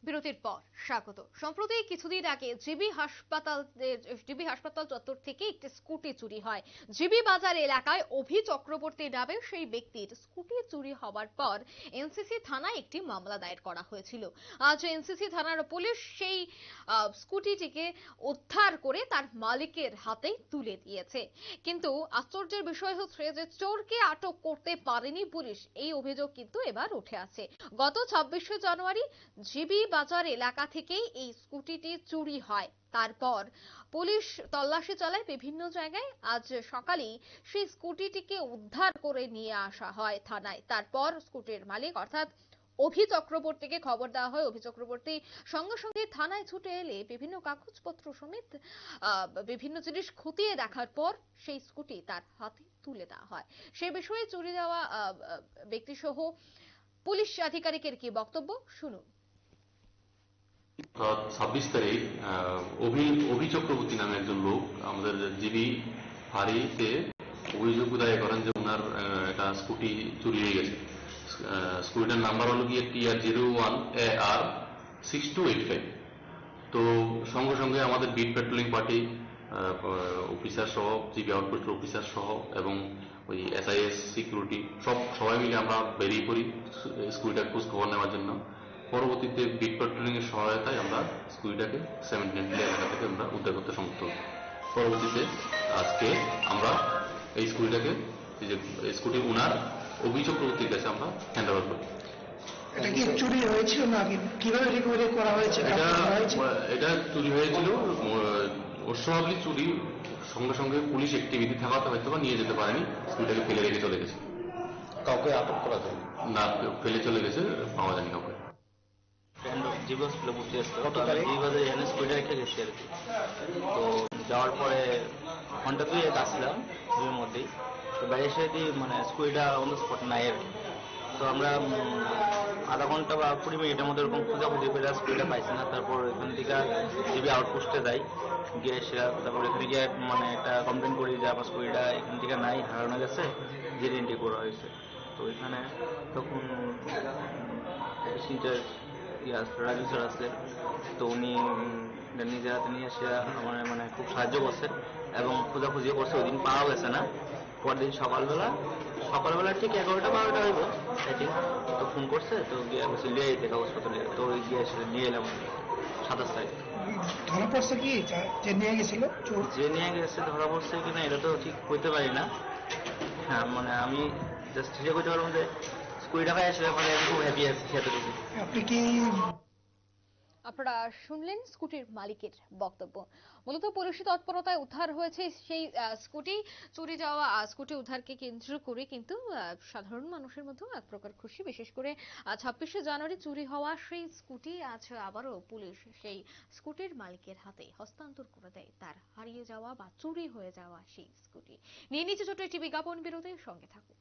বিরতির পর স্বাগত। সম্প্রতি কিছুদিন আগে জিবি হাসপাতাল চত্বর থেকে একটি স্কুটি চুরি হয়। জিবি বাজার এলাকায় অভি চক্রবর্তী নামে সেই ব্যক্তির স্কুটি চুরি হওয়ার পর এনসিসি থানায় একটি মামলা দায়ের করা হয়েছিল। আজ এনসিসি থানার পুলিশ সেই স্কুটিটিকে উদ্ধার করে তার মালিকের হাতে তুলে দিয়েছে। কিন্তু আশ্চর্যের বিষয় হচ্ছে যে চোরকে আটক করতে পারেনি পুলিশ, এই অভিযোগ কিন্তু এবার উঠে আসে। গত 26শে জানুয়ারি জিবি বাজার এলাকা থেকেই এই স্কুটিটি চুরি হয়। তারপর পুলিশ তল্লাশি চালায় বিভিন্ন জায়গায়। আজ সকালেই সেই স্কুটিটিকে উদ্ধার করে নিয়ে আসা হয় থানায়। তারপর স্কুটির মালিক অর্থাৎ অভি চক্রবর্তীকে খবর দেওয়া হয়। অভি চক্রবর্তী সঙ্গে সঙ্গে থানায় ছুটে এলে বিভিন্ন কাগজপত্র সমেত বিভিন্ন জিনিস খতিয়ে দেখার পর সেই স্কুটি তার হাতে তুলে দেওয়া হয়। সে বিষয়ে চুরি যাওয়া ব্যক্তি সহ পুলিশ আধিকারিকের কি বক্তব্য শুনুন। 26 তারিখ অভি চক্রবর্তী নামে একজন লোক আমাদের জিবি ফাঁড়িতে অভিযোগ দায়ের করেন যে ওনার একটা স্কুটি চুরি হয়ে গেছে। স্কুটিটার নাম্বার হলো গিয়ে TR01AR6285। তো সঙ্গে সঙ্গে আমাদের বিট পেট্রোলিং পার্টি অফিসার সহ, জিবি আউটপোস্ট অফিসার সহ এবং ওই SIS সিকিউরিটি সবাই মিলে আমরা বেরিয়ে পড়ি স্কুটিটার খোঁজ খবর নেওয়ার জন্য। পরবর্তীতে বিট পেট্রোলিং এর সহায়তায় আমরা স্কুটিটাকে 7 এলাকা থেকে আমরা উদ্ধার করতে সমর্থ হই। পরবর্তীতে আজকে আমরা এই স্কুটিটাকে, স্কুটির ওনার অভি চক্রবর্তীর কাছে আমরা হ্যান্ড ওভার করি। এটা কি চুরি হয়েছিল নাকি কিভাবে রিকভারি করা হয়েছে? এটা চুরি হয়েছিল অস্বাভাবিক চুরি। সঙ্গে সঙ্গে পুলিশ অ্যাক্টিভিটি থাকাতে হয়তো বা নিয়ে যেতে পারেনি, স্কুটিটাকে ফেলে রেখে চলে গেছে। কাউকে আটক করা যায় না, ফেলে চলে গেছে, পাওয়া যায়নি কাউকে। তো যাওয়ার পরে ঘন্টা 2 আসলাম এর মধ্যেই। তো বাইরে এসে মানে স্কুলটা অন দ্য স্পট নাই আর কি। তো আমরা আধা ঘন্টা বা 20 মিনিটের মধ্যে এরকম খোঁজাখুঁজি করে স্কুলটা পাইছি না। তারপর এখান থেকে জিবি আউটপোস্টে যাই, গিয়ে সেরা তারপর এখানে গিয়ে মানে একটা কমপ্লেন করি যে আমার স্কুলটা এখান থেকে নাই, হারানো গেছে, জিডি করা হয়েছে। তো এখানে তখন রাজু স্যার আছে, তো উনি নিজের হাতে নিয়ে এসে আমার মানে খুব সাহায্য করছে এবং খোঁজাখুঁজিও করছে। ওই দিন পাওয়া গেছে না। পরদিন সকালবেলা ঠিক 11টা-12টা হইব আই থিঙ্ক। তো ফোন করছে, তো গিয়ে বলছে লিয়ে যেতে কাগজপত্র নিয়ে। তো ওই গিয়ে এসে নিয়ে এলাম 27 তারিখ। ধরা পড়ছে কি যে নিয়ে গেছিল? যে নিয়ে গেছে ধরা পড়ছে কিনা এটা তো ঠিক কইতে পারি না। হ্যাঁ, মানে আমি জাস্ট ঠিক কইতে পারলাম যে 20 টাকায় আসলে মানে আমি খুব হ্যাপি আছি সেতটুকু। আপনি কি আপনারা শুনলেন স্কুটির মালিকের বক্তব্য। মূলত পুলিশি তৎপরতায় উদ্ধার হয়েছে সেই স্কুটি। চুরি যাওয়া স্কুটি উদ্ধারকে কেন্দ্র করে কিন্তু সাধারণ মানুষের মধ্যেও এক প্রকার খুশি। বিশেষ করে 26শে জানুয়ারি চুরি হওয়া সেই স্কুটি আজ আবারও পুলিশ সেই স্কুটির মালিকের হাতে হস্তান্তর করে দেয় তার হারিয়ে যাওয়া বা চুরি হয়ে যাওয়া সেই স্কুটি। নিয়ে নিচ্ছে ছোট একটি বিজ্ঞাপন বিরতির সঙ্গে থাকুন।